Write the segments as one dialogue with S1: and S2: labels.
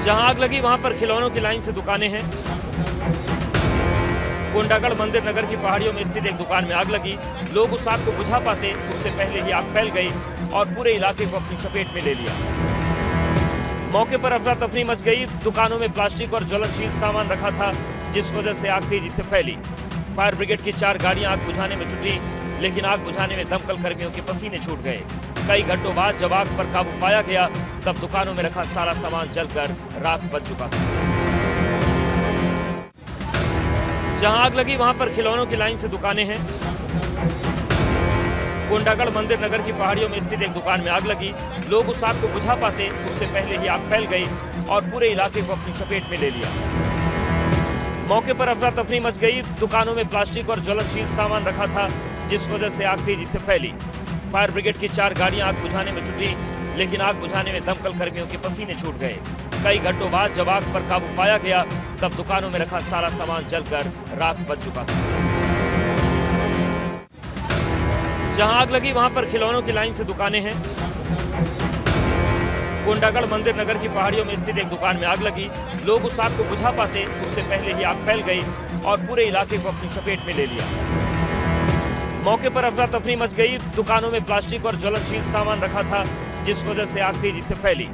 S1: जहां आग लगी वहां पर खिलौनों की लाइन से दुकानें हैं। कोंडागढ़ मंदिर नगर की पहाड़ियों में स्थित एक दुकान में आग लगी। लोग उस आग को बुझा पाते उससे पहले ही आग फैल गई और पूरे इलाके को अपनी चपेट में ले लिया। मौके पर अफरा तफरी मच गई। दुकानों में प्लास्टिक और ज्वलनशील सामान रखा था, जिस वजह से आग तेजी से फैली। फायर ब्रिगेड की 4 गाड़ियां आग बुझाने में जुटी, लेकिन आग बुझाने में दमकल कर्मियों के पसीने छूट गए। कई घंटों बाद जब आग पर काबू पाया गया, तब दुकानों में रखा सारा सामान जलकर राख बन चुका था। जहां आग लगी वहां पर खिलौनों की लाइन से दुकानें हैं। कोंडागढ़ मंदिर नगर की पहाड़ियों में स्थित एक दुकान में आग लगी। लोग उस आग को बुझा पाते उससे पहले ही आग फैल गई और पूरे इलाके को अपनी चपेट में ले लिया। मौके पर अफरा तफरी मच गई। दुकानों में प्लास्टिक और ज्वलनशील सामान रखा था, जिस वजह से आग तेजी से फैली। फायर ब्रिगेड की 4 गाड़ियां आग बुझाने में जुटी, लेकिन आग बुझाने में दमकल कर्मियों के पसीने छूट गए। कई घंटों बाद जब आग पर काबू पाया गया, तब दुकानों में रखा सारा सामान जलकर राख बन चुका था। जहां आग लगी वहां पर खिलौनों की लाइन से दुकानें हैं। कोंडागढ़ मंदिर नगर की पहाड़ियों में स्थित एक दुकान में आग लगी। लोग उस आग को बुझा पाते उससे पहले ही आग फैल गई और पूरे इलाके को अपनी चपेट में ले लिया। मौके पर अफरा तफरी मच गई। दुकानों में प्लास्टिक और ज्वलनशील सामान रखा था, जिस वजह से आग तेजी से फैली।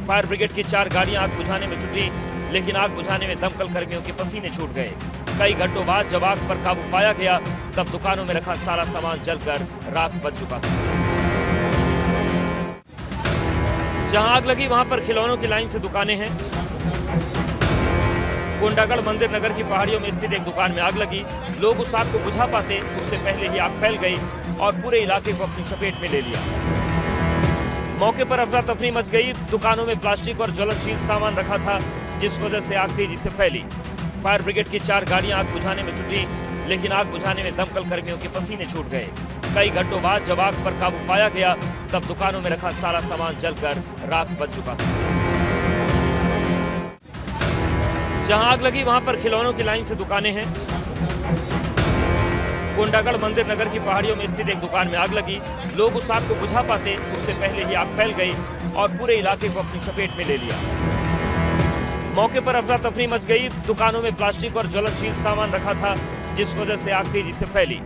S1: फायर ब्रिगेड की 4 गाड़ियां आग बुझाने में जुटी, लेकिन आग बुझाने में दमकल कर्मियों के पसीने छूट गए। कई घंटों बाद जब आग पर काबू पाया गया, तब दुकानों में रखा सारा सामान जलकर राख बन चुका था। जहां आग लगी वहां पर खिलौनों की लाइन से दुकानें हैं। कोंडागढ़ मंदिर नगर की पहाड़ियों में स्थित एक दुकान में आग लगी। लोग उस आग को बुझा पाते उससे पहले ही आग फैल गई और पूरे इलाके को अपनी चपेट में ले लिया। मौके पर अफरा तफरी मच गई। दुकानों में प्लास्टिक और ज्वलनशील सामान रखा था, जिस वजह से आग तेजी से फैली। फायर ब्रिगेड की 4 गाड़ियां आग बुझाने में जुटी, लेकिन आग बुझाने में दमकल कर्मियों के पसीने छूट गए। कई घंटों बाद जब आग पर काबू पाया गया, तब दुकानों में रखा सारा सामान जलकर राख बन चुका था। जहां आग लगी वहां पर खिलौनों की लाइन से दुकानें हैं। कोंडागढ़ मंदिर नगर की पहाड़ियों में स्थित एक दुकान में आग लगी। लोग उस आग को बुझा पाते उससे पहले ही आग फैल गई और पूरे इलाके को अपनी चपेट में ले लिया। मौके पर अफरा तफरी मच गई। दुकानों में प्लास्टिक और ज्वलनशील सामान रखा था, जिस वजह से आग तेजी से फैली।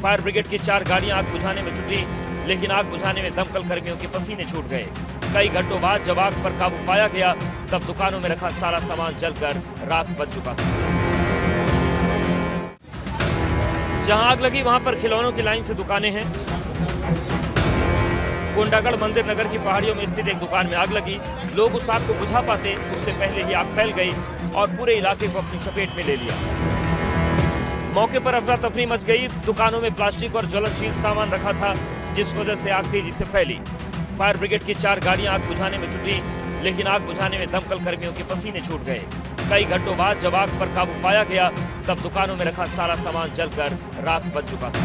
S1: फायर ब्रिगेड की 4 गाड़ियां आग बुझाने में जुटी, लेकिन आग बुझाने में दमकल कर्मियों के पसीने छूट गए। कई घंटों बाद जब आग पर काबू पाया गया, तब दुकानों में रखा सारा सामान जलकर राख बन चुका था। जहां आग लगी वहां पर खिलौनों की लाइन से दुकानें हैं। कोंडागढ़ मंदिर नगर की पहाड़ियों में स्थित एक दुकान में आग लगी। लोग उस आग को बुझा पाते उससे पहले ही आग फैल गई और पूरे इलाके को अपनी चपेट में ले लिया। मौके पर अफरा तफरी मच गई। दुकानों में प्लास्टिक और ज्वलनशील सामान रखा था, जिस वजह से आग तेजी से फैली। फायर ब्रिगेड की 4 गाड़ियां आग बुझाने में जुटी, लेकिन आग बुझाने में दमकल कर्मियों के पसीने छूट गए। कई घंटों बाद जब आग पर काबू पाया गया, तब दुकानों में रखा सारा सामान जलकर राख बन चुका था।